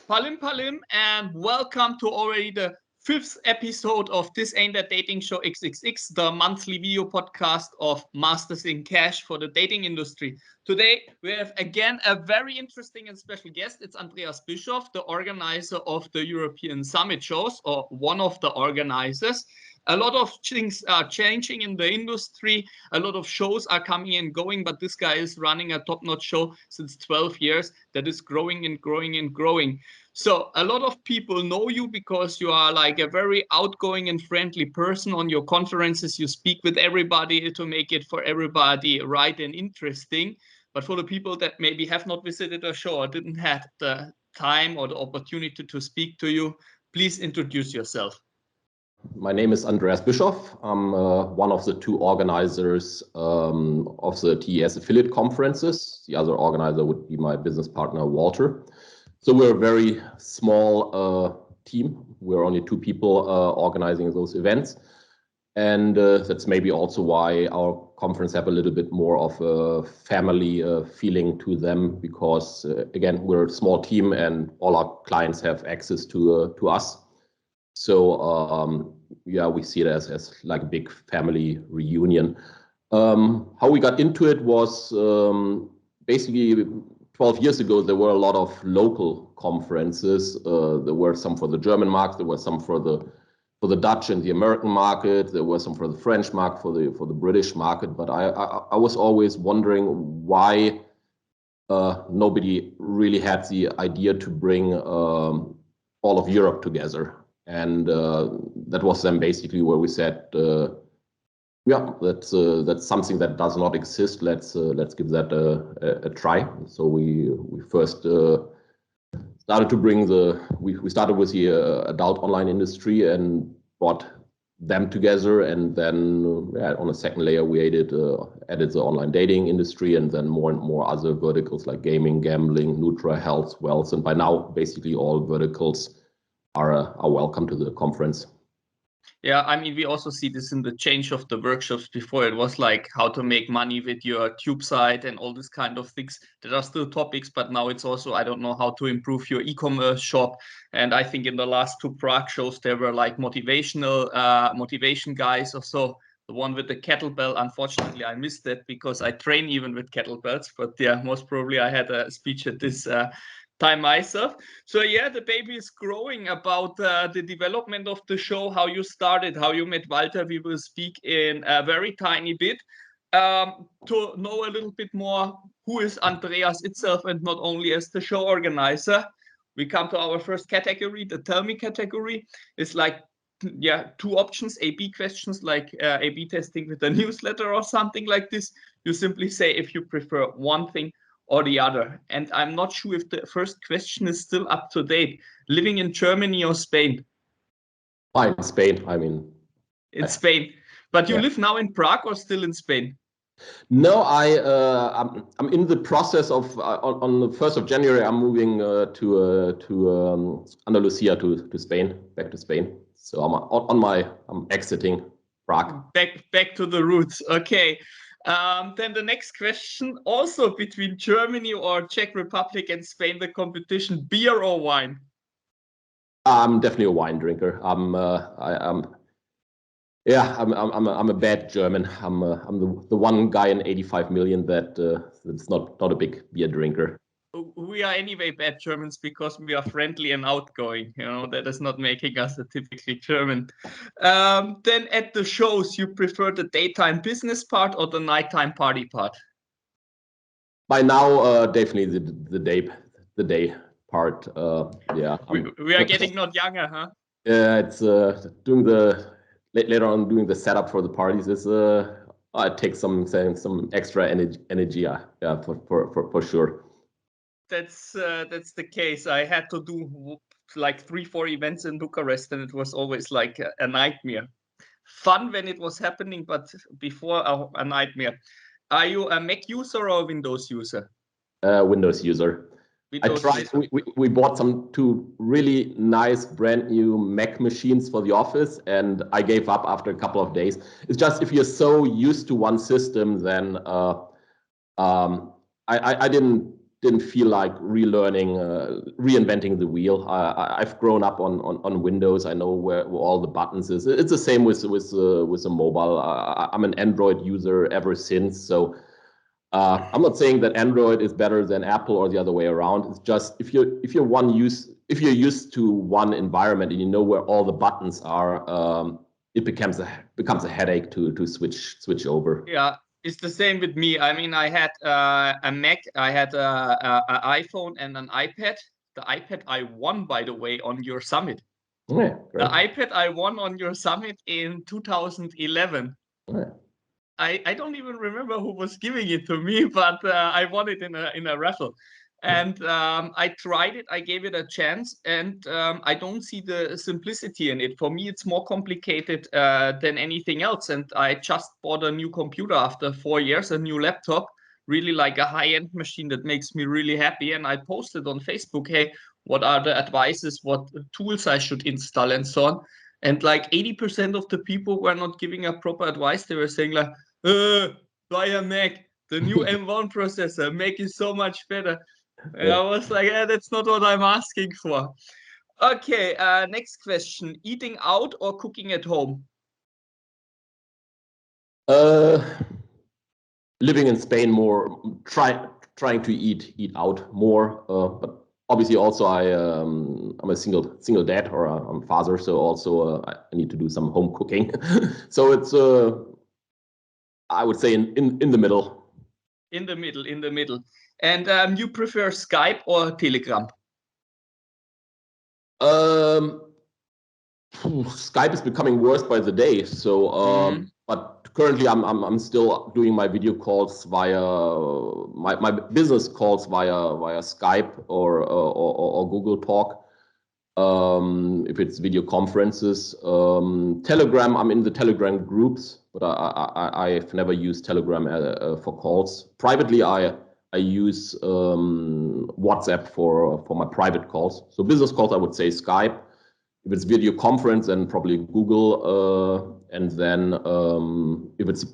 Palim Palim, and welcome to already the fifth episode of this Ain't That Dating Show XXX, the monthly video podcast of Masters in Cash for the dating industry. Today, we have again a very interesting and special guest. It's Andreas Bischoff, the organizer of the European Summit shows, or one of the organizers. A lot of things are changing in the industry. A lot of shows are coming and going, but this guy is running a top-notch show since 12 years that is growing and growing and growing. So a lot of people know you because you are like a very outgoing and friendly person. On your conferences, you speak with everybody to make it for everybody right and interesting. But for the people that maybe have not visited a show or didn't have the time or the opportunity to speak to you, please introduce yourself. My name is Andreas Bischoff. I'm one of the two organizers of the TES affiliate conferences. The other organizer would be my business partner, Walter. So we're a very small team. We're only two people organizing those events. And that's maybe also why our conference have a little bit more of a family feeling to them, because again, we're a small team and all our clients have access to us. So yeah, we see it as like a big family reunion. How we got into it was basically 12 years ago, there were a lot of local conferences. There were some for the German market, there were some for the Dutch and the American market, there were some for the French market, for the British market. But I was always wondering why nobody really had the idea to bring all of Europe together. And that was then basically where we said, yeah, that's something that does not exist. Let's give that a try. So we first started to bring we started with the adult online industry and brought them together, and then on a second layer we added the online dating industry, and then more and more other verticals like gaming, gambling, Nutra, health, wealth, and by now basically all verticals are welcome to the conference. Yeah, I mean, we also see this in the change of the workshops. Before it was like how to make money with your tube site and all this kind of things that are still topics, but now it's also, I don't know, how to improve your e-commerce shop. And I think in the last two Prague shows, there were like motivation guys or so. The one with the kettlebell, unfortunately, I missed that because I train even with kettlebells, but yeah, most probably I had a speech at this time myself. So yeah, the baby is growing. About the development of the show, how you started, how you met Walter, we will speak in a very tiny bit. To know a little bit more who is Andreas itself and not only as the show organizer, we come to our first category, the tell me category. It's like, yeah, two options, A/B questions, like A/B testing with a newsletter or something like this. You simply say if you prefer one thing or the other. And I'm not sure if the first question is still up to date. Living in Germany or Spain? In Spain, I mean. In Spain. But you live now in Prague or still in Spain? No, I'm in the process of, on the 1st of January, I'm moving to Andalusia, to Spain, back to Spain. So I'm exiting Prague. Back to the roots, okay. Then the next question, also between Germany or Czech Republic and Spain, the competition, beer or wine? I'm definitely a wine drinker. I'm a bad German. I'm the one guy in 85 million that's not a big beer drinker. We are anyway bad Germans because we are friendly and outgoing. You know, that is not making us a typically German. Then at the shows, you prefer the daytime business part or the nighttime party part? By now, definitely the day part. Yeah. We are getting not younger, huh? Yeah, it's later on doing the setup for the parties is it takes some extra energy. Yeah, for sure. That's the case. I had to do like 3-4 events in Bucharest, and it was always like a nightmare. Fun when it was happening, but before a nightmare. Are you a Mac user or a Windows user? Windows user. Windows I tried. We bought two really nice brand new Mac machines for the office, and I gave up after a couple of days. It's just if you're so used to one system, then I didn't didn't feel like reinventing the wheel. I've grown up on Windows. I know where all the buttons is. It's the same with a mobile. I'm an Android user ever since. So I'm not saying that Android is better than Apple or the other way around. It's just if you're used to one environment and you know where all the buttons are, it becomes a headache to switch over. Yeah, it's the same with me. I mean, I had a Mac, I had an iPhone and an iPad. The iPad I won, by the way, on your summit. Yeah, the iPad I won on your summit in 2011. Yeah. I don't even remember who was giving it to me, but I won it in a raffle. And I tried it, I gave it a chance, and I don't see the simplicity in it. For me, it's more complicated than anything else. And I just bought a new computer after 4 years, a new laptop, really like a high-end machine that makes me really happy. And I posted on Facebook, hey, what are the advices, what tools I should install and so on. And like 80% of the people were not giving a proper advice. They were saying like, buy a Mac, the new M1 processor, Mac is so much better. And I was like, that's not what I'm asking for. Okay, next question. Eating out or cooking at home? Living in Spain more, trying to eat out more, but obviously also I'm a single dad, or I'm a father, so also I need to do some home cooking. So it's I would say in the middle. In the middle. And you prefer Skype or Telegram? Skype is becoming worse by the day. So, but currently I'm still doing my video calls via my business calls via Skype or Google Talk. If it's video conferences, Telegram, I'm in the Telegram groups, but I've never used Telegram for calls. Privately, I use WhatsApp for my private calls. So business calls, I would say Skype. If it's video conference, then probably Google, and then if it's a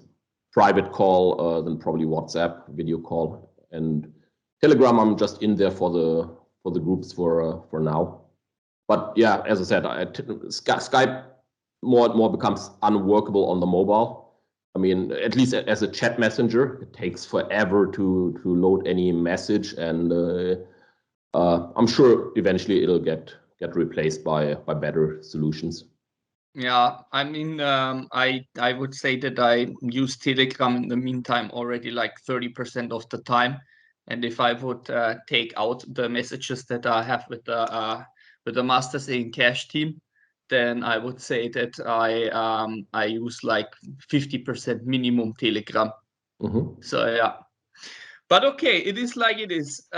private call, then probably WhatsApp video call. And Telegram, I'm just in there for the groups for now. But yeah, as I said, Skype more and more becomes unworkable on the mobile. I mean, at least as a chat messenger, it takes forever to load any message, and I'm sure eventually it'll get replaced by better solutions. Yeah, I mean, I would say that I use Telegram in the meantime already like 30% of the time. And if I would take out the messages that I have with the Masters in Cash team, then I would say that I use like 50% minimum Telegram. So yeah. But okay, it is like it is.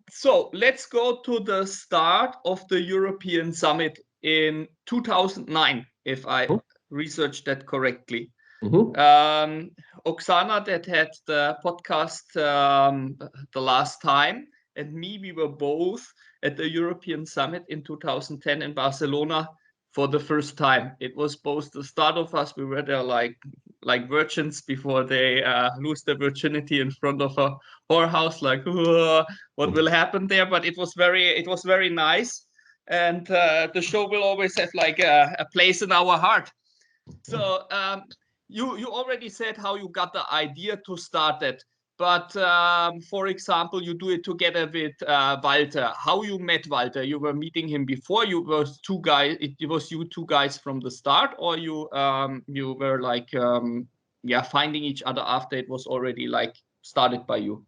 So let's go to the start of the European Summit in 2009, if I researched that correctly. Oksana, that had the podcast the last time, and me, we were both at the European Summit in 2010 in Barcelona for the first time. It was both the start of us. We were there like virgins before they lose their virginity in front of a whorehouse, like what will happen there. But it was very nice, and the show will always have like a place in our heart. So you already said how you got the idea to start it, but for example, you do it together with Walter. How you met Walter? You were meeting him before. You were two guys. It was you two guys from the start, or you were like finding each other after it was already like started by you.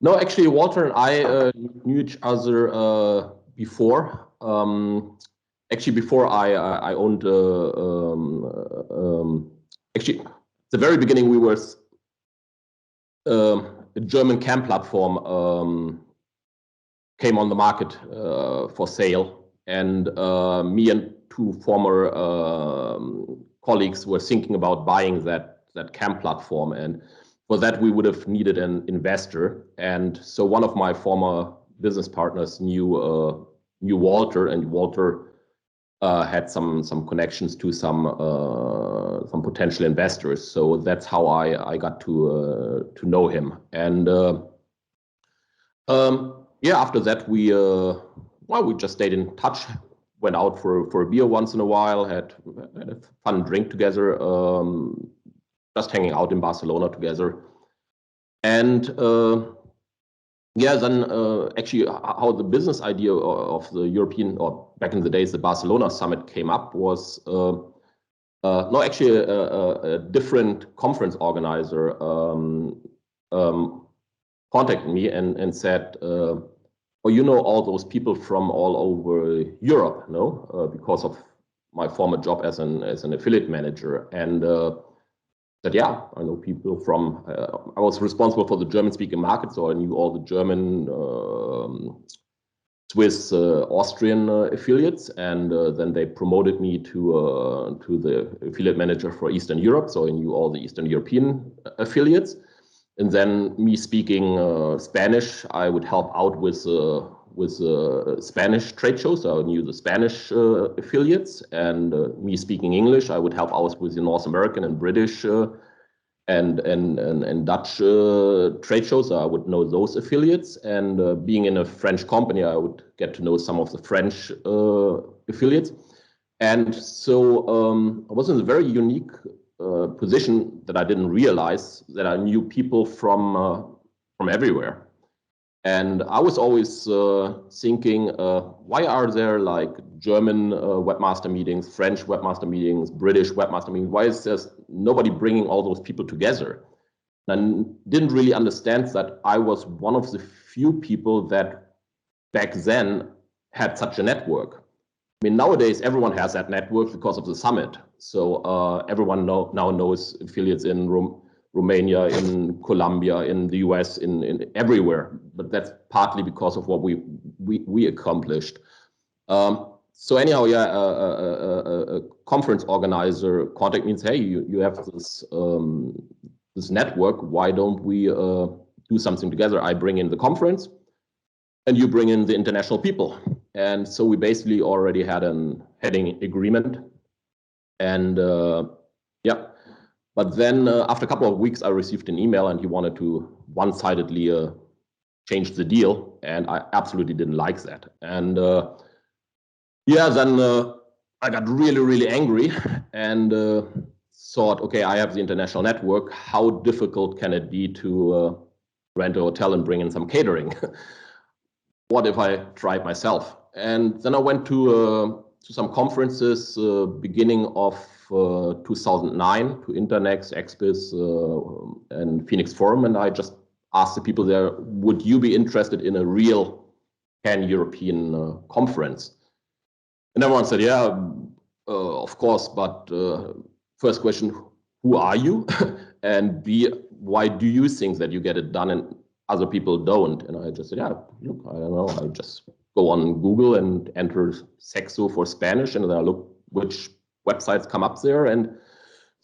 No, actually, Walter and I knew each other before. Actually, before I owned, actually, at the very beginning, we were a German cam platform came on the market for sale, and me and two former colleagues were thinking about buying that cam platform, and for that we would have needed an investor. And so one of my former business partners knew Walter, and Walter had some connections to some potential investors. So that's how I got to know him. And Yeah, after that we just stayed in touch, went out for a beer once in a while, had a fun drink together, just hanging out in Barcelona together. And yeah, then actually how the business idea of the European, or back in the days, the Barcelona summit came up was, no, actually a different conference organizer contacted me and said, oh, you know all those people from all over Europe, no? Because of my former job as an affiliate manager. And that, yeah, I know people from, I was responsible for the German-speaking market, so I knew all the German, Swiss, Austrian affiliates, and then they promoted me to the affiliate manager for Eastern Europe, so I knew all the Eastern European affiliates. And then me speaking Spanish, I would help out with Spanish trade shows. So I knew the Spanish affiliates, and me speaking English, I would help out with the North American and British and Dutch trade shows. So I would know those affiliates, and being in a French company, I would get to know some of the French affiliates. And so I was in a very unique position that I didn't realize that I knew people from everywhere. And I was always thinking, why are there like German webmaster meetings, French webmaster meetings, British webmaster meetings? Why is there nobody bringing all those people together? And I didn't really understand that I was one of the few people that back then had such a network. I mean, nowadays everyone has that network because of the summit. So everyone now knows affiliates in Romania, in Colombia, in the US, in everywhere. But that's partly because of what we accomplished. So anyhow, yeah, a conference organizer contact me and say, hey, you have this this network. Why don't we do something together? I bring in the conference, and you bring in the international people. And so we basically already had an heading agreement. And yeah, but then after a couple of weeks, I received an email, and he wanted to one-sidedly change the deal. And I absolutely didn't like that. And yeah, then I got really, really angry and thought, okay, I have the international network. How difficult can it be to rent a hotel and bring in some catering? What if I tried myself? And then I went to some conferences beginning of 2009 to Internext, Expis, and Phoenix Forum. And I just asked the people there, would you be interested in a real pan-European conference? And everyone said, yeah, of course. But first question, who are you? And B, why do you think that you get it done and other people don't? And I just said, yeah, look, I don't know. I just go on Google and enter Sexo for Spanish, and then I look which websites come up there, and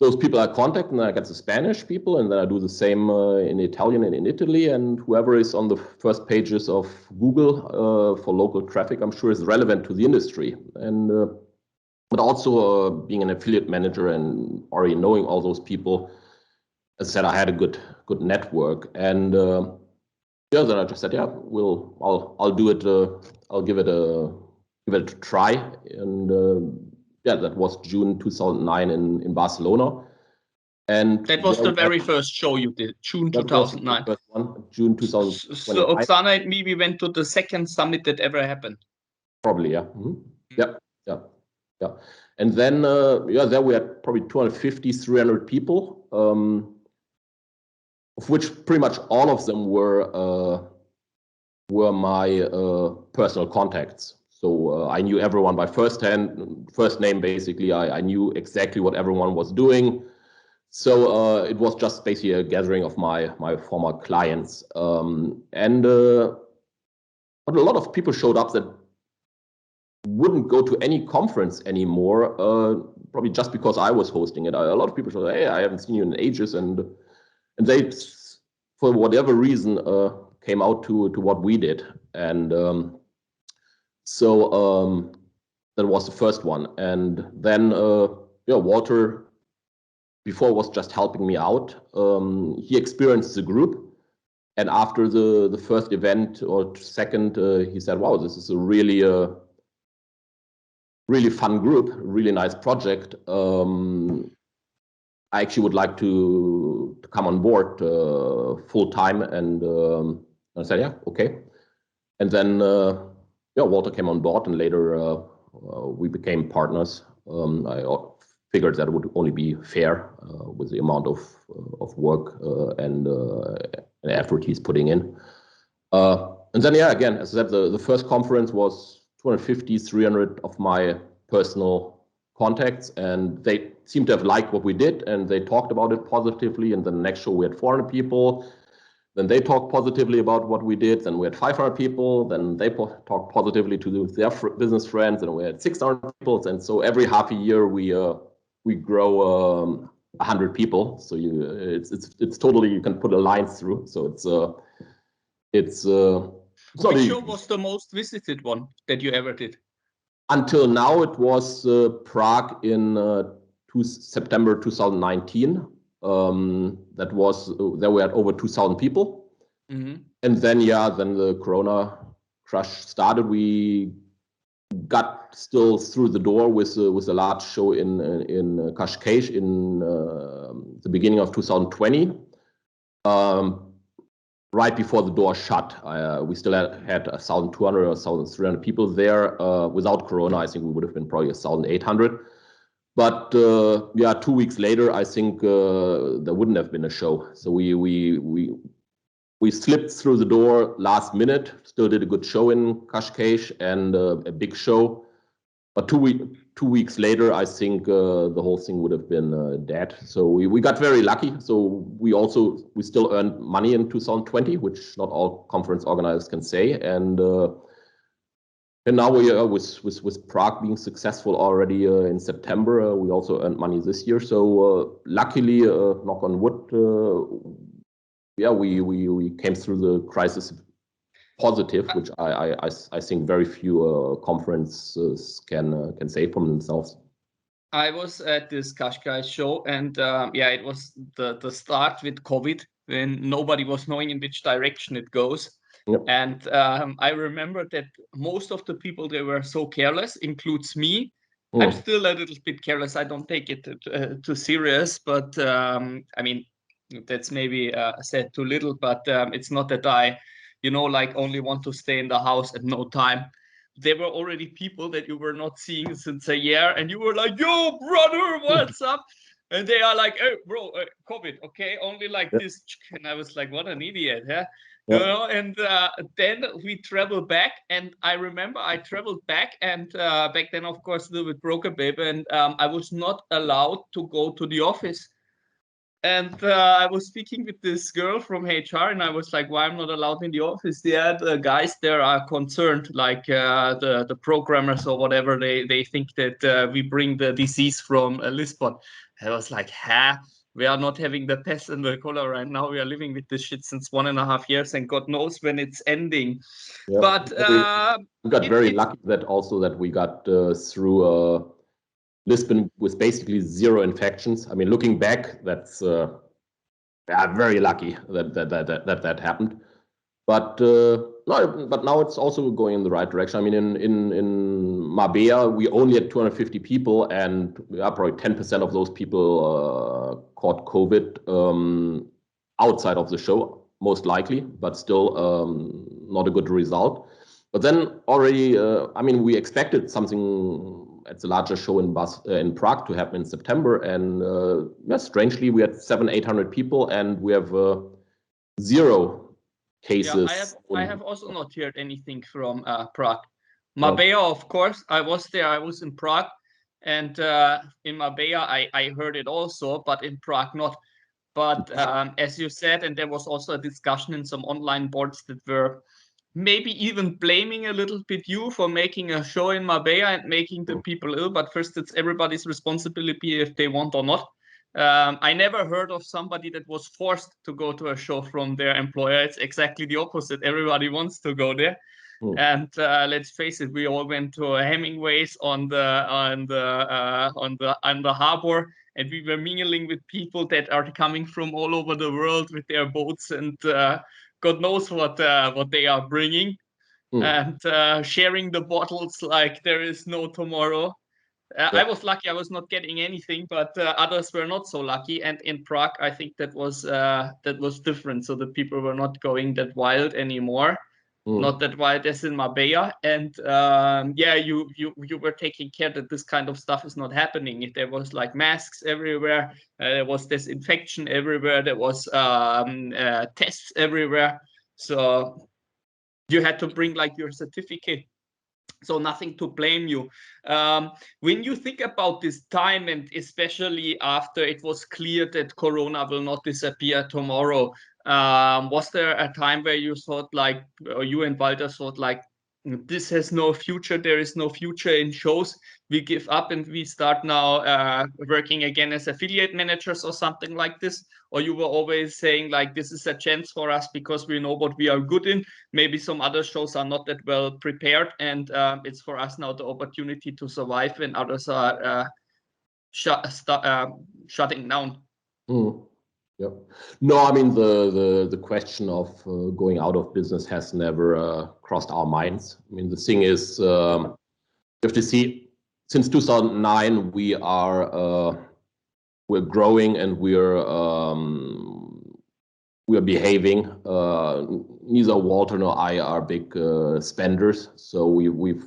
those people I contact, and I get the Spanish people, and then I do the same in Italian and in Italy, and whoever is on the first pages of Google for local traffic, I'm sure is relevant to the industry. And but also being an affiliate manager and already knowing all those people, as I said, I had a good network. And yeah, then I just said, yeah, I'll do it. I'll give it a try. And yeah, that was June 2009 in Barcelona. And that was the very first show you did, June 2009. First one, June 2009. So Oksana and me, we went to the second summit that ever happened. Probably, yeah. Mm-hmm. Yeah. And then, yeah, there we had probably 250, 300 people, of which pretty much all of them were my personal contacts. So I knew everyone by first name, basically. I knew exactly what everyone was doing. So it was just basically a gathering of my former clients. But a lot of people showed up that wouldn't go to any conference anymore, probably just because I was hosting it. A lot of people said, hey, I haven't seen you in ages. And they, for whatever reason, came out to what we did. And so that was the first one. And then, yeah, Walter, before was just helping me out. He experienced the group. And after the first event or second, he said, "Wow, this is a really fun group, really nice project. I actually would like to come on board full time." And I said, "Yeah, okay." And then Walter came on board, and later we became partners. I figured that would only be fair with the amount of work and effort he's putting in. And then, again, as I said, the first conference was 250, 300 of my personal contacts, and they seemed to have liked what we did, and they talked about it positively. And then the next show we had 400 people. Then they talked positively about what we did. Then we had 500 people. Then they talked positively to their business friends, and we had 600 people. And so every half a year we grow 100 people. So it's totally, you can put a line through. So it's Which show was the most visited one that you ever did? Until now, it was Prague in September 2019. That was, there we had over 2,000 people. Mm-hmm. And then the Corona crush started. We got still through the door with a large show in Sitges in the beginning of 2020. Right before the door shut, we still had 1,200 or 1,300 people there. Without Corona, I think we would have been probably 1,800. But 2 weeks later, I think there wouldn't have been a show. So we slipped through the door last minute. Still did a good show in Sitges and a big show. But 2 weeks later, I think the whole thing would have been dead. So we got very lucky. So we still earned money in 2020, which not all conference organizers can say. And now we are with Prague being successful already in September. We also earned money this year. So luckily, knock on wood, we came through the crisis positive, which I think very few conferences can say from themselves. I was at this Qashqai show, and it was the start with COVID, when nobody was knowing in which direction it goes. Yep. And I remember that most of the people, they were so careless, includes me. I'm still a little bit careless. I don't take it too serious, but I mean, that's maybe said too little, but it's not that I, only want to stay in the house at no time. There were already people that you were not seeing since a year, and you were like, "Yo, brother, what's up?" And they are like, "Hey, bro, COVID, okay, only like this." And I was like, "What an idiot, huh?" Yeah. And then we traveled back, and I remember I traveled back, and back then, of course, a little bit broke a bit, and I was not allowed to go to the office. And I was speaking with this girl from HR, and I was like, "Why I'm not allowed in the office?" Yeah, the guys there are concerned, like the programmers or whatever. They think that we bring the disease from Lisbon. I was like, "Ha! We are not having the pest and the cholera right now. We are living with this shit since 1.5 years, and God knows when it's ending." Yeah. But we got very lucky that we got through. Lisbon with basically 0 infections. I mean, looking back, that's very lucky that happened. But now it's also going in the right direction. I mean, in Marbella, we only had 250 people, and probably 10% of those people caught COVID outside of the show, most likely, but still not a good result. But then already, we expected something at the larger show in Prague to happen in September, and strangely, we had 700-800 people, and we have 0 cases. Yeah, I have also not heard anything from Prague. Marbella, of course, I was there. I was in Prague, and in Marbella, I heard it also, but in Prague not. But as you said, and there was also a discussion in some online boards that were maybe even blaming a little bit you for making a show in Marbella and making the people ill. But first, it's everybody's responsibility if they want or not. I never heard of somebody that was forced to go to a show from their employer. It's exactly the opposite. Everybody wants to go there. And let's face it, we all went to Hemingway's on the harbor, and we were mingling with people that are coming from all over the world with their boats, and God knows what they are bringing, and sharing the bottles like there is no tomorrow. I was lucky; I was not getting anything, but others were not so lucky. And in Prague, I think that was different. So the people were not going that wild anymore. Not that wild as in Marbella. And yeah, you were taking care that this kind of stuff is not happening. If there was like masks everywhere, there was disinfection everywhere, there was tests everywhere. So you had to bring like your certificate. So nothing to blame you. When you think about this time, and especially after it was clear that Corona will not disappear tomorrow, was there a time where you thought like, or you and Walter thought like, this has no future, there is no future in shows, we give up and we start now working again as affiliate managers or something like this? Or you were always saying like, this is a chance for us because we know what we are good in, maybe some other shows are not that well prepared, and it's for us now the opportunity to survive when others are shutting down? Yep. No, I mean the question of going out of business has never crossed our minds. I mean, the thing is, you have to see, since 2009 we're growing and we're behaving. Neither Walter nor I are big spenders, so we've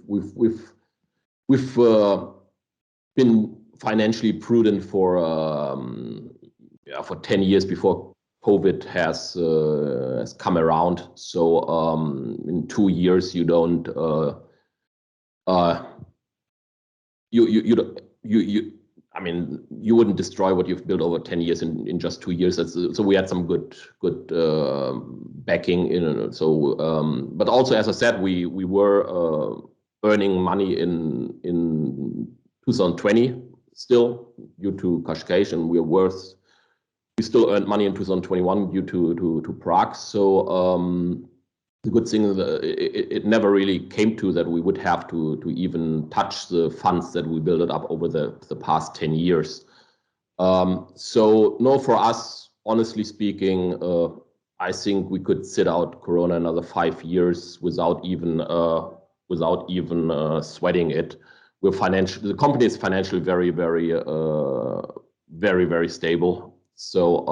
been financially prudent for 10 years before COVID has come around. So in 2 years you don't I mean, you wouldn't destroy what you've built over 10 years in just 2 years. So we had some good backing in. So but also, as I said, we were earning money in 2020 still due to Kashkash, and we still earned money in 2021 due to Prague. So the good thing is that it never really came to that we would have to even touch the funds that we built up over the past 10 years. So no, for us, honestly speaking, I think we could sit out Corona another 5 years without even sweating it. The company is financially very, very, very, very stable. So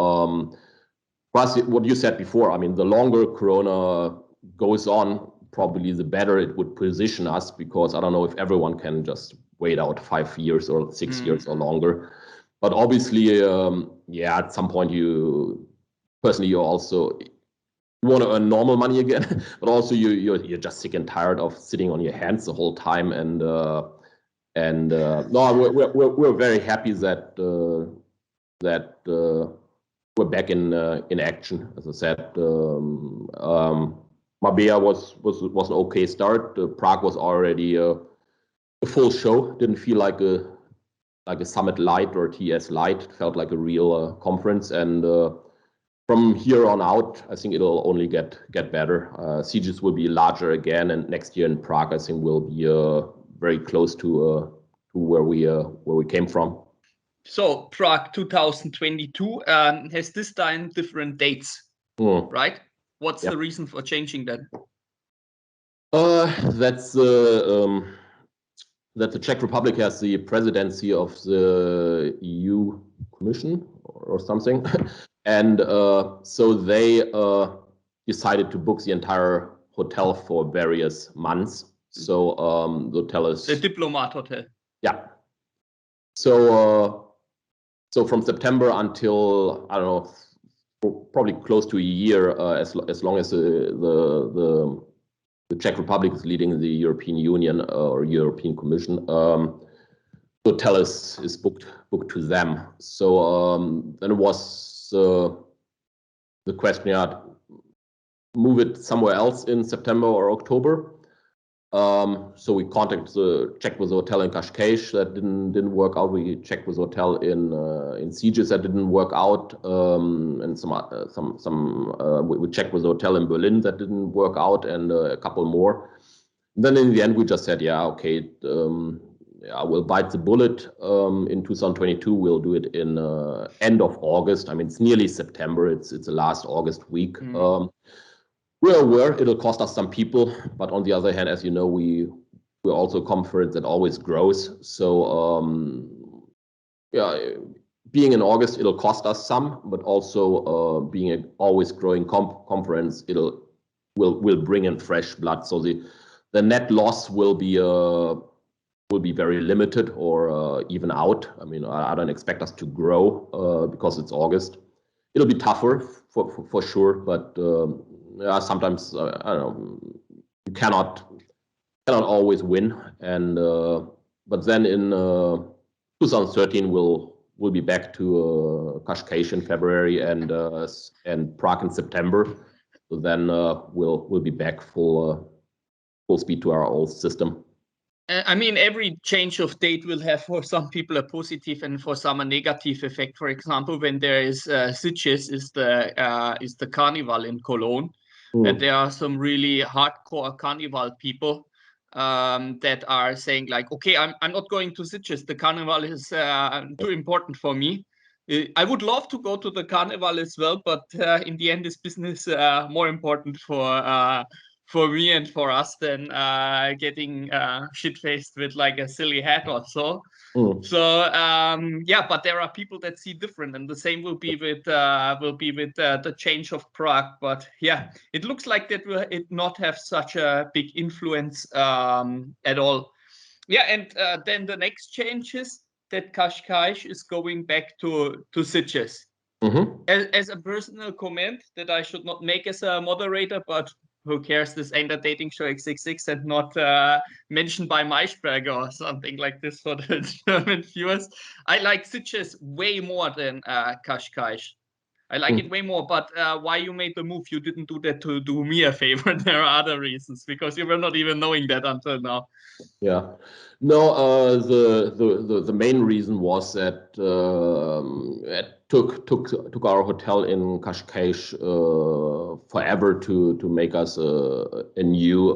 for us, what you said before, I mean, the longer Corona goes on, probably the better it would position us, because I don't know if everyone can just wait out 5 years or 6 years or longer. But obviously, yeah, at some point you also want to earn normal money again, but also you're just sick and tired of sitting on your hands the whole time. And no, we're very happy that we're back in action. As I said, Marbella was an okay start. Prague was already a full show. Didn't feel like a Summit Light or TS Light. It felt like a real conference. And from here on out, I think it'll only get better. Sitges will be larger again, and next year in Prague, I think we'll be very close to where we came from. So Prague 2022 has this time different dates, right? What's the reason for changing that? That's that the Czech Republic has the presidency of the EU Commission or something, and so they decided to book the entire hotel for various months. So the hotel is the Diplomat Hotel. Yeah. So from September until, I don't know, probably close to a year, as long as the Czech Republic is leading the European Union or European Commission, the hotel is booked to them. So then it was the question: move it somewhere else in September or October. So we checked with the hotel in Kashkash, that didn't work out. We checked with the hotel in Sitges, that didn't work out, and we checked with the hotel in Berlin, that didn't work out, and a couple more. And then in the end, we just said, yeah, okay, we'll bite the bullet. In 2022, we'll do it in end of August. I mean, it's nearly September. It's the last August week. we're aware it'll cost us some people, but on the other hand, as you know, we're also a conference that always grows. So yeah, being in August, it'll cost us some, but also being an always growing conference, will bring in fresh blood. So the net loss will be very limited or even out. I mean, I don't expect us to grow because it's August. It'll be tougher for sure, but yeah, sometimes I don't know, you cannot always win. And but then in 2013 we'll be back to Kashkash in February and Prague in September. So then we'll be back full speed to our old system. I mean, every change of date will have for some people a positive and for some a negative effect. For example, when there is Sitges is the carnival in Cologne, and there are some really hardcore carnival people that are saying like, okay, I'm not going to Sitges. The carnival is too important for me. I would love to go to the carnival as well, but in the end, is business more important for me and for us than getting shit-faced with like a silly hat or so. So yeah, but there are people that see different, and the same will be with the change of Prague. But yeah, it looks like that will it not have such a big influence at all. Yeah, and then the next change is that Kashkash is going back to Sitges. As a personal comment that I should not make as a moderator, but who cares? This ain't a dating show XXX and not mentioned by Maischberger or something like this for the German viewers. I like Sitges way more than Kashkash. I like it way more, but why you made the move? You didn't do that to do me a favor. There are other reasons, because you were not even knowing that until now. Yeah, no. The main reason was that it took our hotel in Kashkash forever to make us a new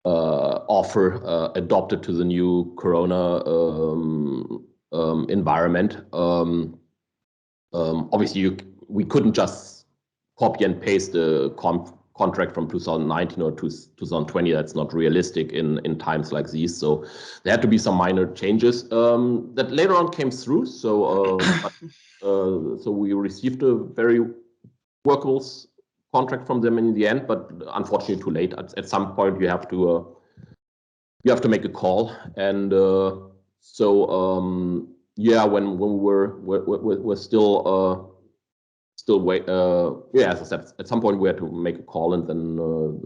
offer adopted to the new Corona environment. Obviously, we couldn't just copy and paste the contract from 2019 or 2020. That's not realistic in times like these. So there had to be some minor changes that later on came through. So so we received a very workable contract from them in the end, but unfortunately too late. At some point you have to make a call, and so yeah, when we're still wait. Yeah, as I said, at some point we had to make a call, and then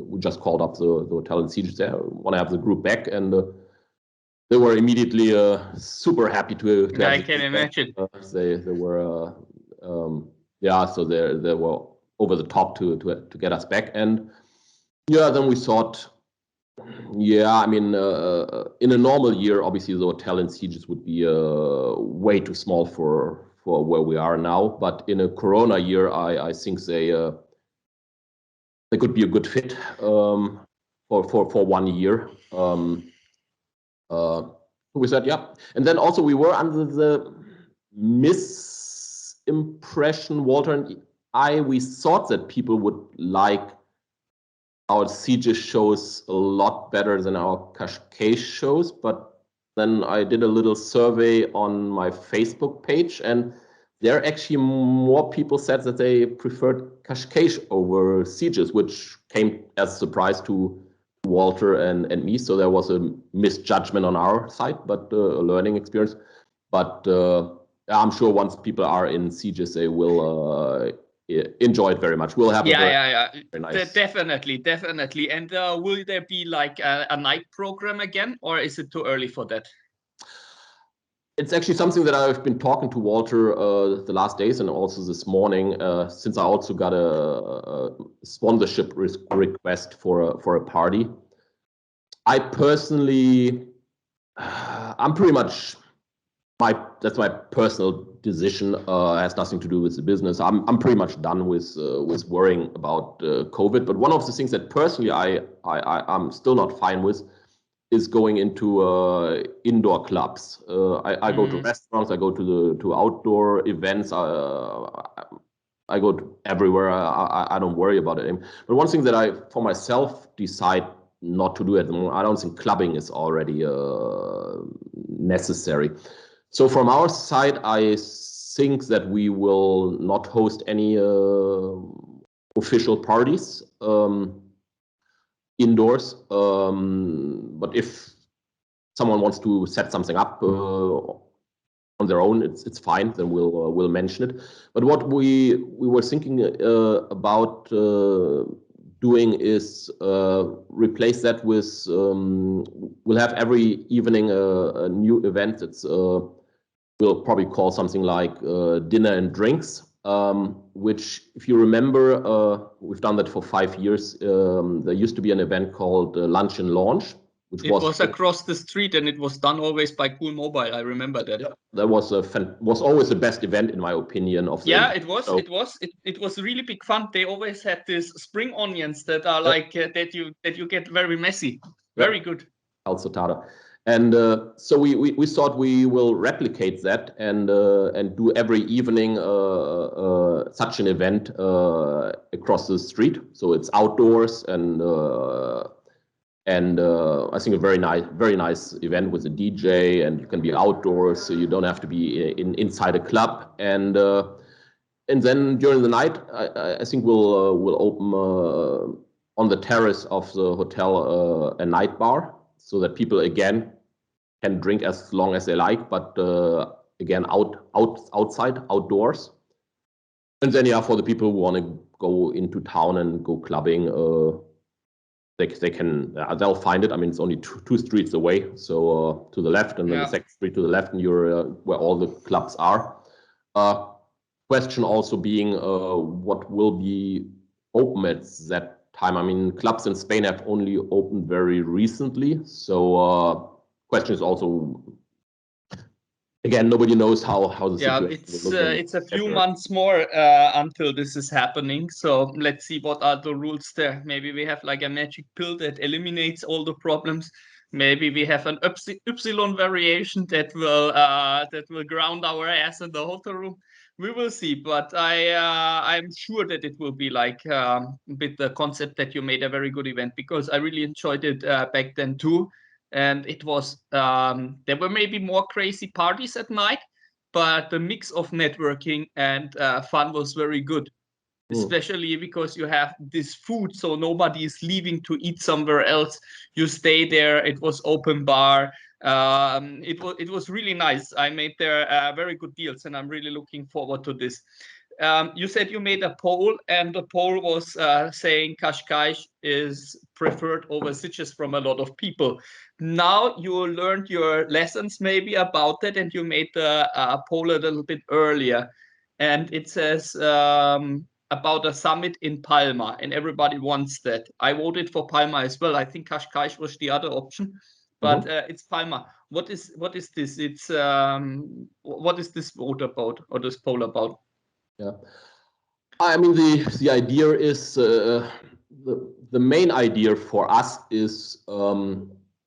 we just called up the hotel in Sitges. They want to have the group back, and they were immediately super happy to yeah, I can imagine. They were yeah, so they were over the top to get us back, and yeah, then we thought, yeah, I mean, in a normal year, obviously the hotel in Sitges would be way too small for where we are now. But in a Corona year, I think they could be a good fit for 1 year. We said, yeah, and then also we were under the misimpression, Walter and we thought that people would like our Sitges shows a lot better than our Kashkash shows, but then I did a little survey on my Facebook page, and there actually more people said that they preferred Kashkash over Sitges, which came as a surprise to Walter and me. So there was a misjudgment on our side, but a learning experience. But I'm sure once people are in Sitges, they will enjoy it very much. We'll have yeah. Very nice. Definitely. And will there be like a night program again, or is it too early for that? It's actually something that I've been talking to Walter the last days and also this morning, since I also got a sponsorship request for a party. I personally, I'm pretty much that's my personal decision. Has nothing to do with the business. I'm pretty much done with worrying about COVID. But one of the things that personally I'm still not fine with is going into indoor clubs. I go to restaurants. I go to outdoor events. I go everywhere. I don't worry about it. But one thing that I, for myself, decide not to do at the moment, I don't think clubbing is already necessary. So from our side, I think that we will not host any official parties indoors. But if someone wants to set something up on their own, it's fine. Then we'll mention it. But what we were thinking about doing is replace that with we'll have every evening a new event that's we'll probably call something like dinner and drinks, which, if you remember, we've done that for 5 years. There used to be an event called Lunch and Launch, which was across the street, and it was done always by Cool Mobile. I remember that. Yeah, that was always the best event, in my opinion. It was really big fun. They always had these spring onions that are like that you get very messy. Very good. Calzottada. And so we thought we will replicate that and do every evening such an event across the street. So it's outdoors and I think a very nice event with a DJ, and you can be outdoors, so you don't have to be inside a club. And then during the night, I think we'll open on the terrace of the hotel a night bar, so that people again can drink as long as they like, but again outside, outdoors. And then for the people who want to go into town and go clubbing, they'll find it. I mean, it's only two streets away, so to the left, and then the second street to the left, and you're where all the clubs are. Question also being what will be open at that time. I mean, clubs in Spain have only opened very recently, so question is also, again, nobody knows how the situation it's a few months more until this is happening. So let's see what are the rules there. Maybe we have like a magic pill that eliminates all the problems. Maybe we have an Epsilon variation that will ground our ass in the hotel room. We will see, but I'm sure that it will be like with the concept that you made a very good event, because I really enjoyed it back then too. And it was there were maybe more crazy parties at night, but the mix of networking and fun was very good, especially because you have this food, so nobody is leaving to eat somewhere else. You stay there. It was open bar. It was really nice. I made there very good deals, and I'm really looking forward to this. You said you made a poll, and the poll was saying Qashqai is preferred over Sitges from a lot of people. Now you learned your lessons maybe about that, and you made the poll a little bit earlier. And it says about a summit in Palma, and everybody wants that. I voted for Palma as well. I think Qashqai was the other option, but it's Palma. What is this? It's what is this vote about, or this poll about? Yeah, I mean, the idea is the main idea for us is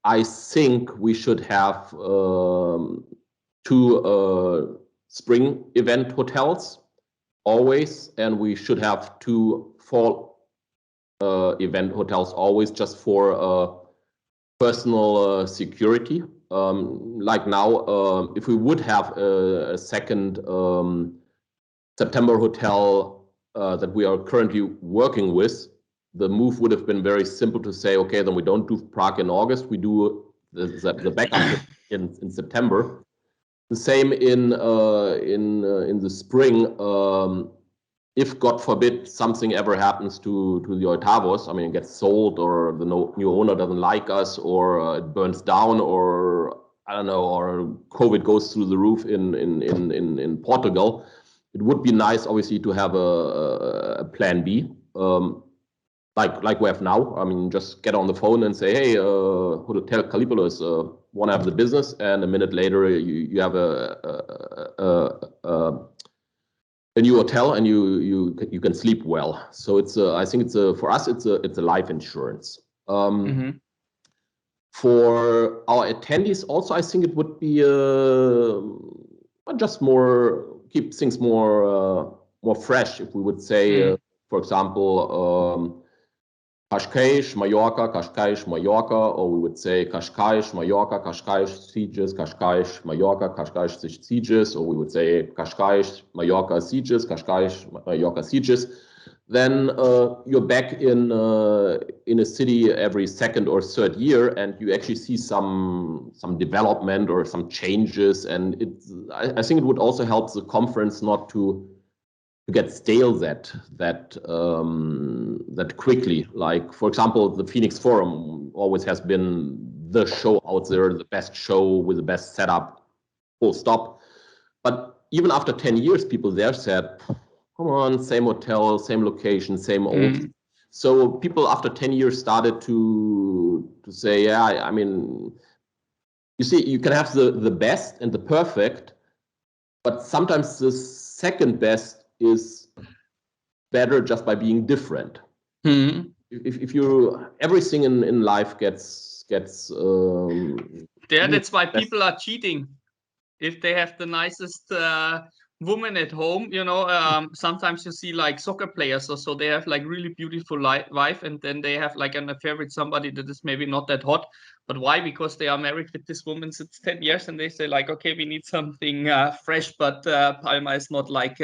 I think we should have 2 spring event hotels always, and we should have 2 fall event hotels always, just for personal security. Like now, if we would have a second September hotel that we are currently working with, the move would have been very simple to say, okay, then we don't do Prague in August, we do the backup in September. The same in the spring. If God forbid something ever happens to the Oitavos, I mean, it gets sold, or the new owner doesn't like us, or it burns down, or I don't know, or COVID goes through the roof in Portugal, it would be nice, obviously, to have a plan B, like we have now. I mean, just get on the phone and say, hey, Hotel Calipolis want to have the business, and a minute later you have a new hotel, and you can sleep well. So it's I think it's for us it's a life insurance. For our attendees also, I think it would be just more, keep things more more fresh if we would say, for example, Cascais, Mallorca, Cascais, Mallorca, or we would say Cascais, Mallorca, Cascais, Sitges, Cascais, Mallorca, Cascais, Sitges, or we would say Cascais, Mallorca, Sitges, Cascais, Mallorca, Sitges. Then you're back in a city every second or third year, and you actually see some development or some changes. And I think it would also help the conference not to get stale that quickly. Like, for example, the Phoenix Forum always has been the show out there, the best show with the best setup, full stop. But even after 10 years, people there said, come on, same hotel, same location, same old. So people after 10 years started to say, yeah, I mean, you see, you can have the best and the perfect, but sometimes the second best is better just by being different. If you everything in life gets that's why people are cheating. If they have the nicest woman at home, you know, sometimes you see like soccer players or so, they have like really beautiful wife, and then they have like an affair with somebody that is maybe not that hot. But why? Because they are married with this woman since 10 years, and they say like, okay, we need something fresh, but Palma is not like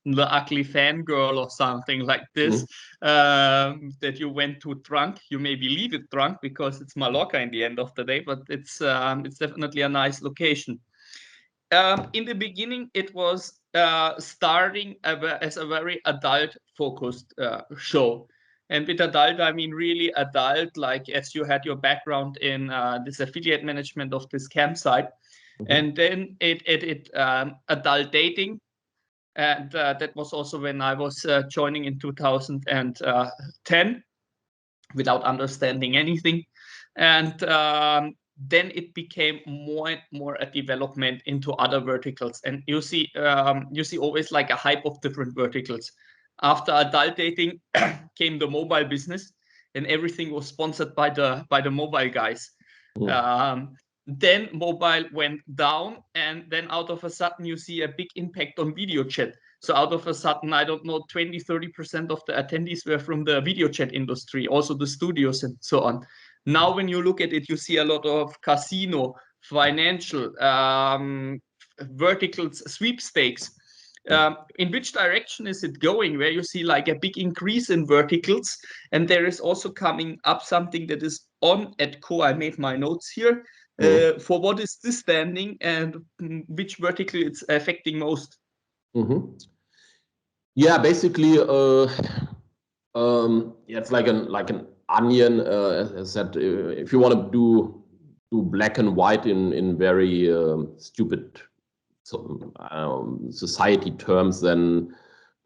the ugly fangirl or something like this, that you went too drunk. You maybe leave it drunk because it's Mallorca in the end of the day, but it's definitely a nice location. In the beginning, it was starting as a very adult-focused show. And with adult, I mean really adult, like as you had your background in this affiliate management of this campsite. And then it adult dating. And that was also when I was joining in 2010 without understanding anything. And then it became more and more a development into other verticals. And you see always like a hype of different verticals. After adult dating came the mobile business, and everything was sponsored by the mobile guys. Then mobile went down, and then out of a sudden you see a big impact on video chat. So out of a sudden, I don't know, 20-30% of the attendees were from the video chat industry, also the studios and so on. Now, when you look at it, you see a lot of casino, financial, verticals, sweepstakes. In which direction is it going? Where you see like a big increase in verticals, and there is also coming up something that is OnAdCo. I made my notes here. For what is this standing, and which vertical it's affecting most? Yeah, basically, it's like an onion. As I said, if you want to do black and white in very stupid society terms, then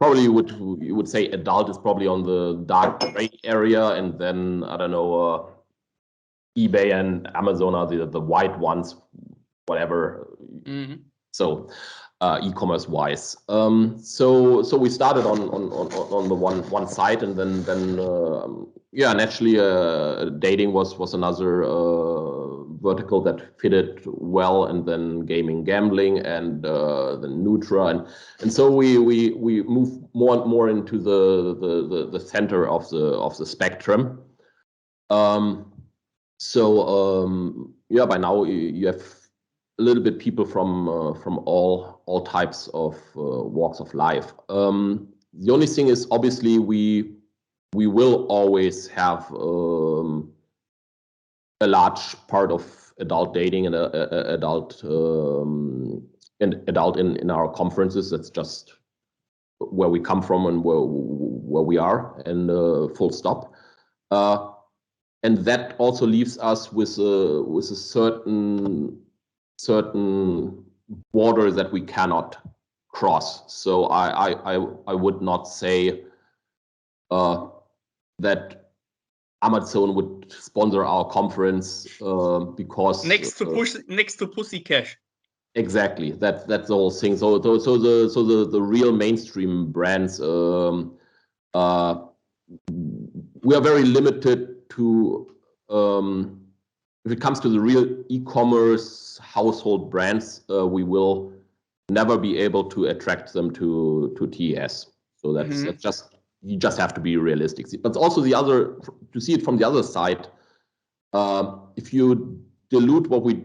probably you would say adult is probably on the dark gray area, and then I don't know, eBay and Amazon are the white ones, whatever. So e-commerce wise, so we started on the one side, and then yeah, naturally dating was another vertical that fitted well, and then gaming, gambling, and then Nutra, and so we move more and more into the center of the spectrum. Yeah, by now you have a little bit people from all types of walks of life. The only thing is, obviously, we will always have a large part of adult dating and adult in our conferences. That's just where we come from and where we are, and full stop. And that also leaves us with a certain border that we cannot cross. So I would not say that Amazon would sponsor our conference because next to Pussy Cash. Exactly, that's the whole thing. So the real mainstream brands, we are very limited to. If it comes to the real e-commerce household brands, we will never be able to attract them to TES. So that's just, you just have to be realistic. But also to see it from the other side, if you dilute the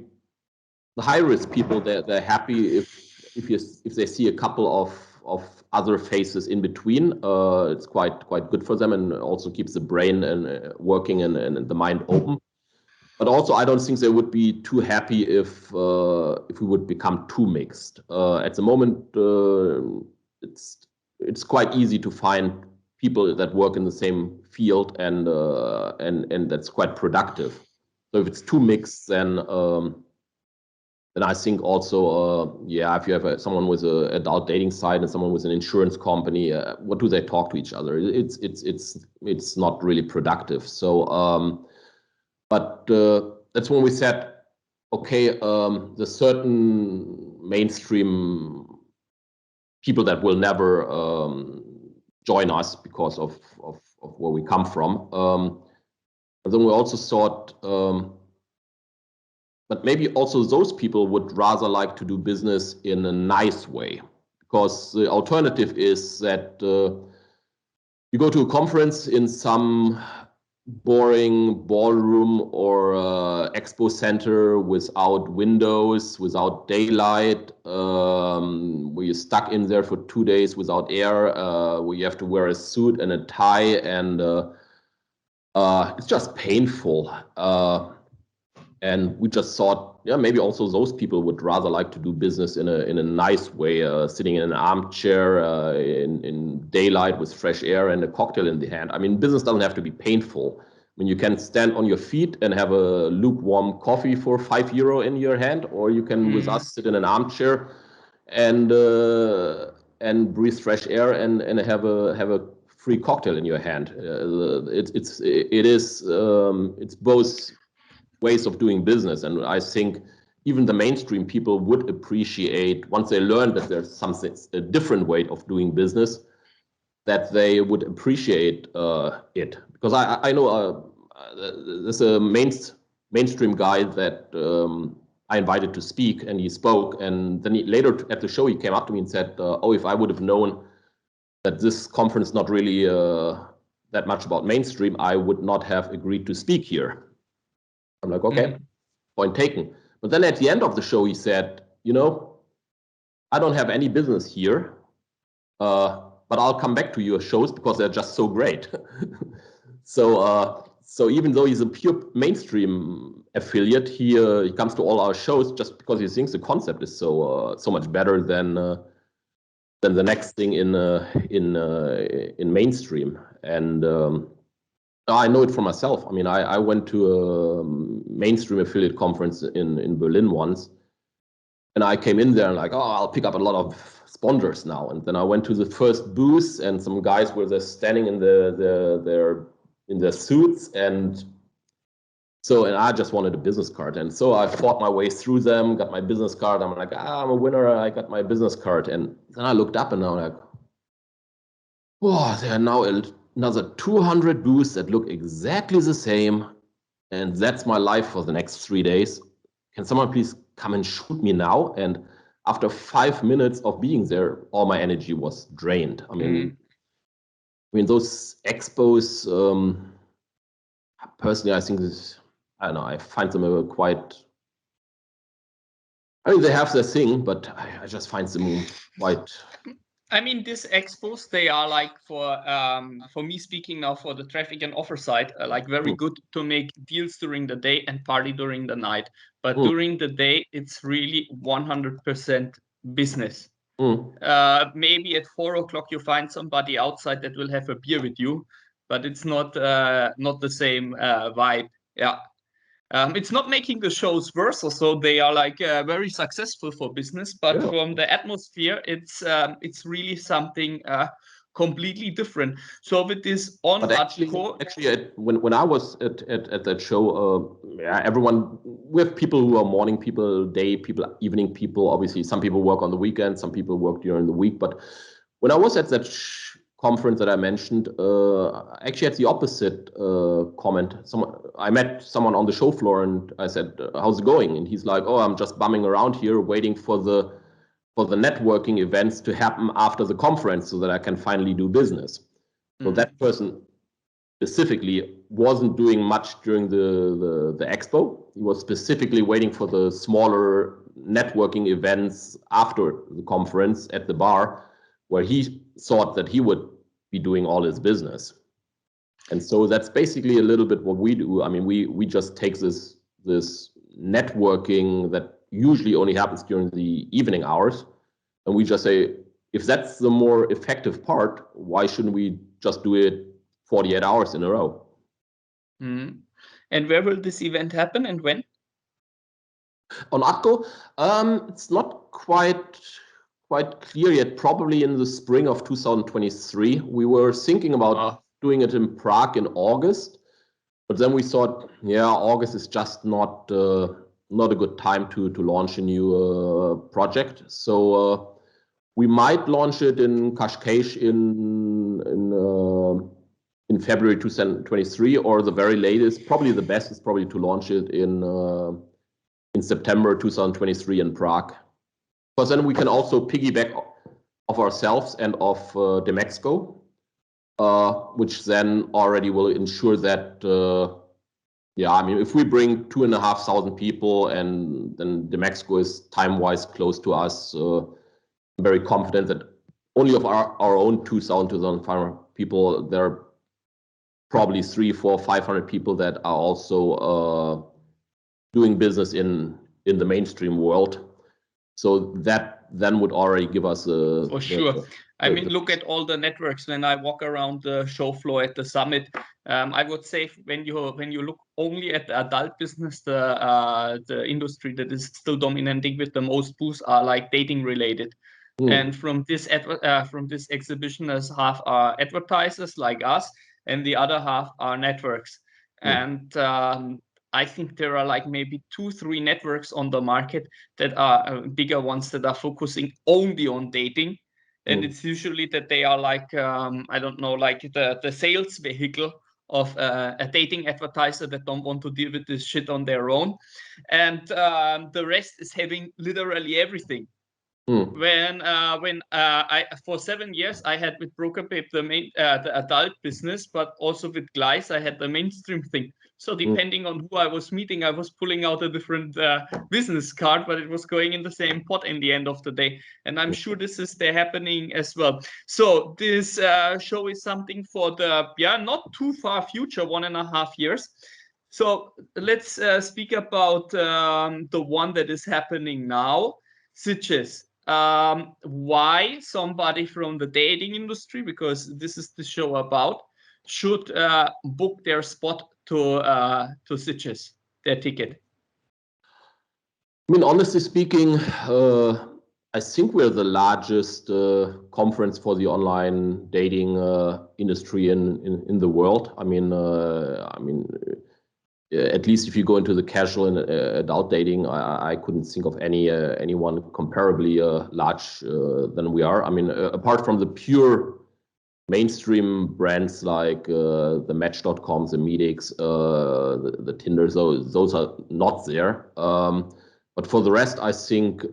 high risk people, they're happy if they see a couple of other faces in between. It's quite good for them, and also keeps the brain and working and the mind open. But also, I don't think they would be too happy if we would become too mixed. At the moment, it's quite easy to find people that work in the same field and that's quite productive. So if it's too mixed, then I think also, if you have someone with an adult dating site and someone with an insurance company, what do they talk to each other? It's not really productive. So. But that's when we said, okay, the certain mainstream people that will never join us because of where we come from. But then we also thought, but maybe also those people would rather like to do business in a nice way, because the alternative is that you go to a conference in some boring ballroom or expo center without windows, without daylight, where you're stuck in there for 2 days without air, where you have to wear a suit and a tie, and it's just painful. And we just thought, maybe also those people would rather like to do business in a nice way, sitting in an armchair in daylight with fresh air and a cocktail in the hand. I mean, business doesn't have to be painful. I mean, you can stand on your feet and have a lukewarm coffee for €5 in your hand, or you can, with us, sit in an armchair and breathe fresh air and have a free cocktail in your hand. It's both ways of doing business, and I think even the mainstream people would appreciate, once they learn that there's a different way of doing business, that they would appreciate it. Because I know there's a mainstream guy that I invited to speak, and he spoke, and then later at the show he came up to me and said, if I would have known that this conference not really that much about mainstream, I would not have agreed to speak here. I'm like, okay, point taken. But then at the end of the show, he said, I don't have any business here, but I'll come back to your shows because they're just so great. So even though he's a pure mainstream affiliate, he comes to all our shows just because he thinks the concept is so much better than the next thing in mainstream. And I know it for myself. I mean, I went to a mainstream affiliate conference in Berlin once, and I came in there and like, I'll pick up a lot of sponsors now. And then I went to the first booth, and some guys were there standing in their suits, and I just wanted a business card. And so I fought my way through them, got my business card. I'm like, I'm a winner. I got my business card. And then I looked up and I'm like, there are now another 200 booths that look exactly the same, and that's my life for the next 3 days. Can someone please come and shoot me now? And after 5 minutes of being there, all my energy was drained. I mean, those expos, personally, I think I find them quite. I mean, they have their thing, but I just find them quite. I mean, these expos, they are like, for me speaking now for the traffic and offer side, like very good to make deals during the day and party during the night. But during the day, it's really 100% business. Maybe at 4 o'clock you find somebody outside that will have a beer with you, but it's not the same vibe. Yeah. It's not making the shows worse, so they are like very successful for business, but from the atmosphere, it's really something completely different. So with this OnAdCo, actually, when I was at that show, everyone, we have people who are morning people, day people, evening people. Obviously, some people work on the weekend, some people work during the week. But when I was at that conference that I mentioned, I actually had the opposite comment. I met someone on the show floor and I said, how's it going? And he's like, I'm just bumming around here waiting for the for the networking events to happen after the conference so that I can finally do business. So that person specifically wasn't doing much during the expo. He was specifically waiting for the smaller networking events after the conference at the bar, where he thought that he would be doing all his business. And so that's basically a little bit what we do. I mean, we just take this networking that usually only happens during the evening hours, and we just say, if that's the more effective part, why shouldn't we just do it 48 hours in a row? And where will this event happen and when? On OnAdCo, it's not quite clear yet. Probably in the spring of 2023. We were thinking about doing it in Prague in August, but then we thought, yeah, August is just not a good time to launch a new project. So we might launch it in Cascais in February 2023, or the very latest, probably the best is probably to launch it in September 2023 in Prague. Because then we can also piggyback of ourselves and of Demexco, which then already will ensure that, yeah, I mean, if we bring 2,500 people and then Demexco is time-wise close to us, I'm very confident that only of our own 2,500 people, there are probably 300, 400, 500 people that are also doing business in the mainstream world. So that then would already give us a... For sure. I mean, look at all the networks. When I walk around the show floor at the summit, I would say when you look only at the adult business, the industry that is still dominating with the most booths are like dating related. And from this exhibition, as half are advertisers like us, and the other half are networks. And I think there are like maybe 2-3 networks on the market that are bigger ones that are focusing only on dating. And it's usually that they are like, I don't know, like the sales vehicle of a dating advertiser that don't want to deal with this shit on their own. And the rest is having literally everything. When I for 7 years I had with Broker Babe the adult business, but also with Gleis I had the mainstream thing. So depending on who I was meeting, I was pulling out a different business card, but it was going in the same pot in the end of the day. And I'm sure this is happening as well. So this show is something for the not too far future, 1.5 years. So let's speak about the one that is happening now, Sitges. Why somebody from the dating industry, because this is the show about, should book their spot to Sitges, their ticket? I mean, honestly speaking, I think we're the largest conference for the online dating industry in the world. I mean, at least if you go into the casual and adult dating, I couldn't think of anyone comparably large than we are. I mean, apart from the pure mainstream brands like the Match.coms, the Meetix, the Tinders, those are not there. But for the rest, I think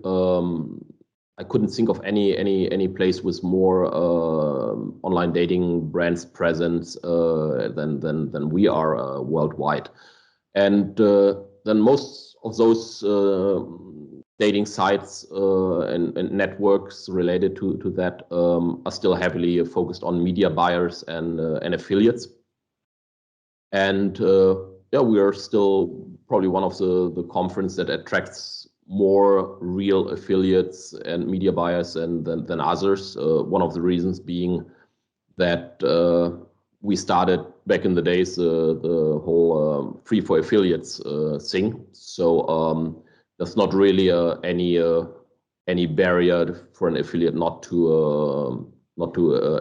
I couldn't think of any place with more online dating brands present than we are worldwide. And then most of those dating sites and networks related to that are still heavily focused on media buyers and affiliates. And yeah, we are still probably one of the conference that attracts more real affiliates and media buyers than others. One of the reasons being that we started back in the days the whole free for affiliates thing. So there's not really any barrier for an affiliate not to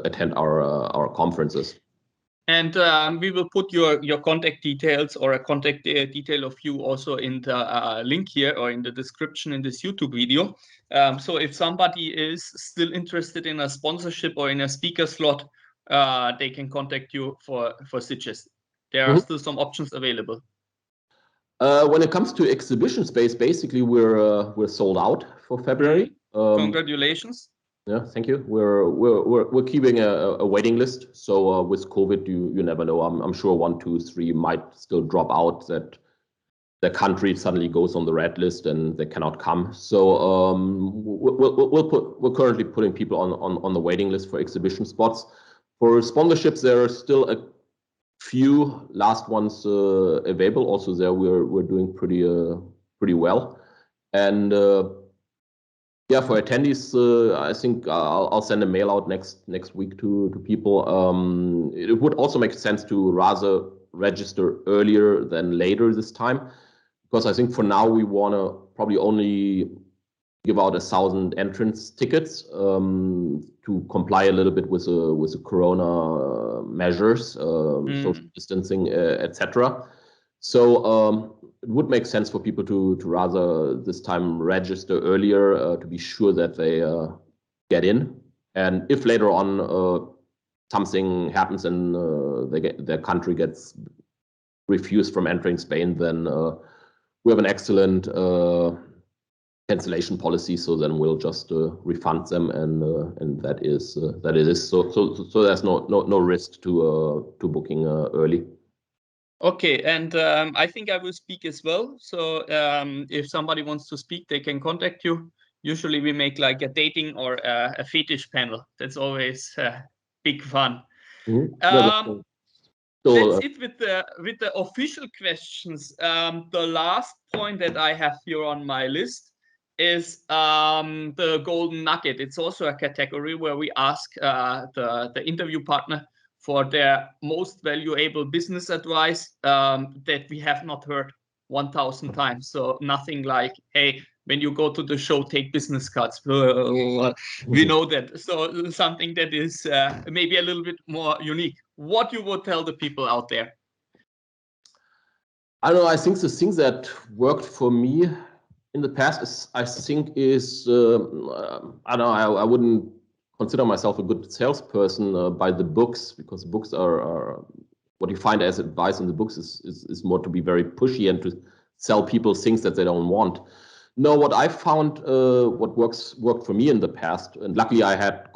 attend our conferences. And we will put your contact details or a contact detail of you also in the link here or in the description in this YouTube video. So if somebody is still interested in a sponsorship or in a speaker slot, they can contact you for Sitges. There are still some options available. When it comes to exhibition space, basically we're sold out for February. Congratulations. Yeah, thank you. We're keeping a waiting list. So with COVID, you never know. I'm sure 1, 2, 3 might still drop out. That the country suddenly goes on the red list and they cannot come. So we're currently putting people on the waiting list for exhibition spots. For sponsorships, there are still a few last ones available. Also, there we're doing pretty well. And yeah, for attendees, I think I'll send a mail out next week to people. It would also make sense to rather register earlier than later this time, because I think for now we want to probably only give out 1,000 entrance tickets to comply a little bit with the Corona measures, social distancing, etc. So it would make sense for people to rather this time register earlier to be sure that they get in. And if later on something happens and their country gets refused from entering Spain, then we have an excellent cancellation policy. So then we'll just refund them, and that is that it is. So there's no risk to booking early. Okay, and I think I will speak as well. So if somebody wants to speak, they can contact you. Usually we make like a dating or a fetish panel. That's always big fun. Mm-hmm. That's it with the official questions. The last point that I have here on my list is the golden nugget. It's also a category where we ask the interview partner for their most valuable business advice that we have not heard 1,000 times. So nothing like, hey, when you go to the show, take business cards. We know that. So something that is maybe a little bit more unique. What you would tell the people out there? I don't know. I think the thing that worked for me in the past is, I don't know, I wouldn't consider myself a good salesperson by the books, because books are what you find as advice in the books is more to be very pushy and to sell people things that they don't want. No, what I found, what worked for me in the past, and luckily I had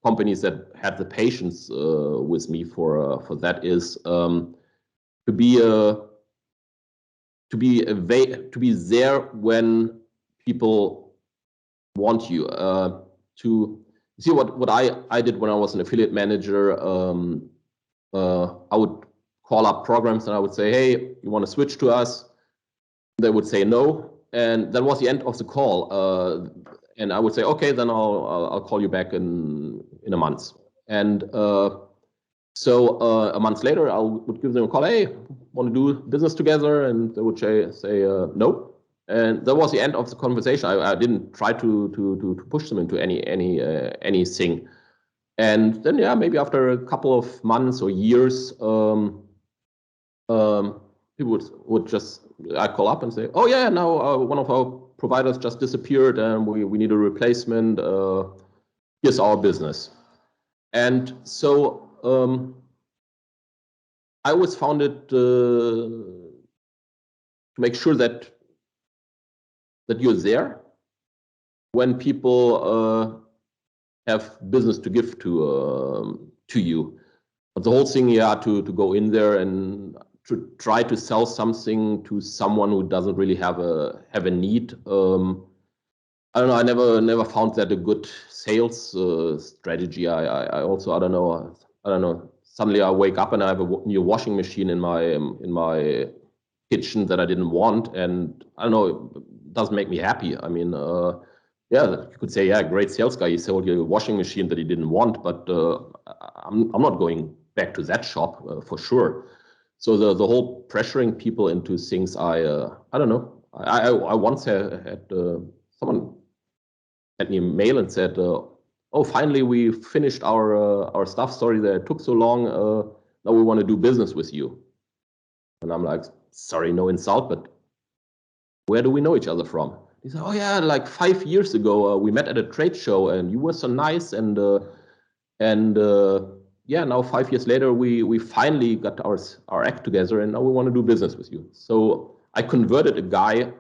companies that had the patience with me for that, is to be there when people want you. To see what I did when I was an affiliate manager. I would call up programs and I would say, hey, you want to switch to us? They would say no, and that was the end of the call. And I would say, okay, then I'll call you back in a month. And so a month later, I would give them a call. Hey, want to do business together? And they would say no. And that was the end of the conversation. I didn't try to push them into anything. And then, yeah, maybe after a couple of months or years, people would just, I call up and say, oh yeah, now one of our providers just disappeared and we need a replacement. Here's our business. And so I always found it to make sure that you're there when people have business to give to you. But the whole thing, yeah, to go in there and to try to sell something to someone who doesn't really have a need. I don't know. I never found that a good sales strategy. I also I don't know. Suddenly I wake up and I have a new washing machine in my kitchen that I didn't want, and I don't know. It doesn't make me happy. I mean, yeah, you could say, yeah, great sales guy. He sold you a washing machine that he didn't want, but I'm not going back to that shop for sure. So the whole pressuring people into things, I don't know. I once had someone sent me a mail and said, "Oh, finally we finished our stuff. Sorry that it took so long. Now we want to do business with you." And I'm like, "Sorry, no insult, but where do we know each other from?" He said, "Oh yeah, like 5 years ago we met at a trade show, and you were so nice, and yeah, now 5 years later we finally got our act together, and now we want to do business with you." So I converted a guy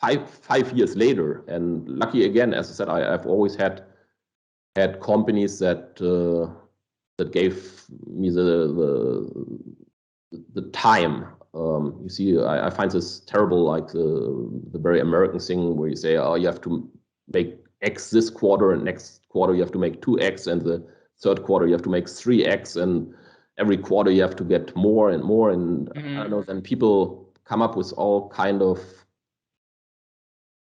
five years later. And lucky again, as I said, I've always had companies that gave me the time. You see, I find this terrible, like the very American thing where you say, oh, you have to make X this quarter, and next quarter you have to make 2X, and the third quarter you have to make 3X, and every quarter you have to get more and more. And I don't know, then people come up with all kind of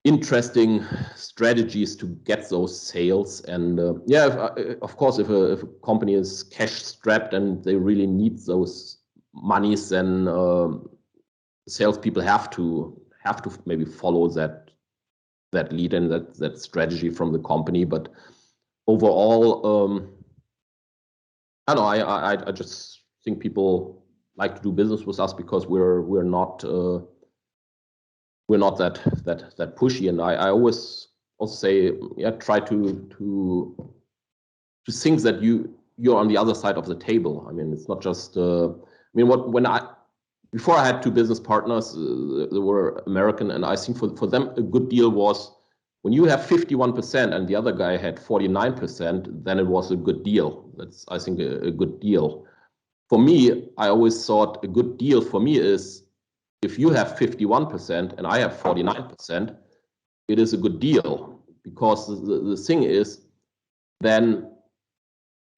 interesting strategies to get those sales. And of course, if a company is cash strapped and they really need those monies, then salespeople have to maybe follow that lead and that strategy from the company. But overall, I don't know. I just think people like to do business with us because we're not that pushy. And I always also say, try to think that you're on the other side of the table. I mean, it's not just. Before I had two business partners, they were American, and I think for them a good deal was when you have 51% and the other guy had 49%, then it was a good deal. That's, I think, a good deal. For me, I always thought a good deal for me is if you have 51% and I have 49%, it is a good deal, because the thing is, then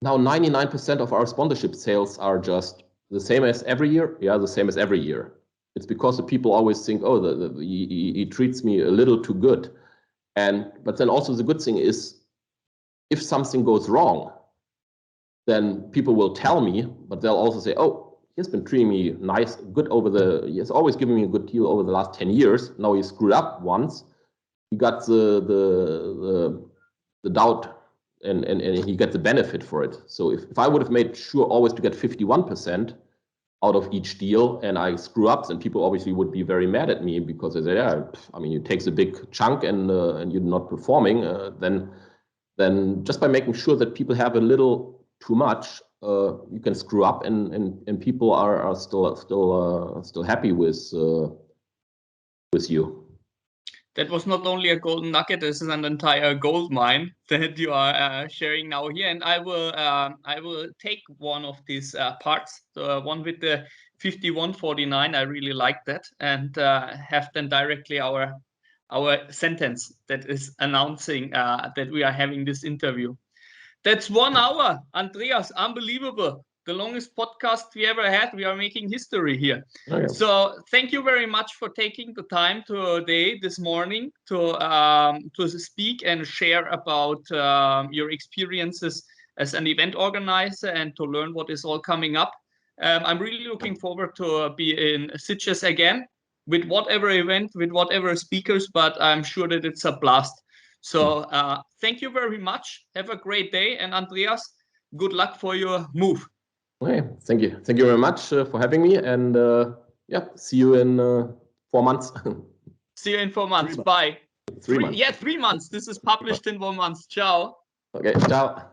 now 99% of our sponsorship sales are just the same as every year. Yeah, the same as every year. It's because the people always think, oh, he treats me a little too good. But then also the good thing is, if something goes wrong, then people will tell me, but they'll also say, oh, he's been treating me nice, good he has always given me a good deal over the last 10 years. Now he screwed up once. He got the doubt and he got the benefit for it. So if I would have made sure always to get 51% out of each deal and I screw up, then people obviously would be very mad at me, because they say, yeah, I mean, you take a big chunk and you're not performing. Then just by making sure that people have a little too much, you can screw up and people are still happy with you. That was not only a golden nugget, this is an entire gold mine that you are sharing now here. And I will take one of these parts, the one with the 5149. I really like that, and have then directly our sentence that is announcing that we are having this interview. That's 1 hour, Andreas, unbelievable. The longest podcast we ever had. We are making history here. Okay. So thank you very much for taking the time this morning to speak and share about your experiences as an event organizer and to learn what is all coming up. I'm really looking forward to be in Sitges again with whatever event, with whatever speakers, but I'm sure that it's a blast. So thank you very much. Have a great day. And Andreas, good luck for your move. Okay, thank you. Thank you very much for having me. And see you in 4 months. See you in 4 months. Bye. 3 months. Yeah, 3 months. This is published in 1 month. Ciao. Okay, ciao.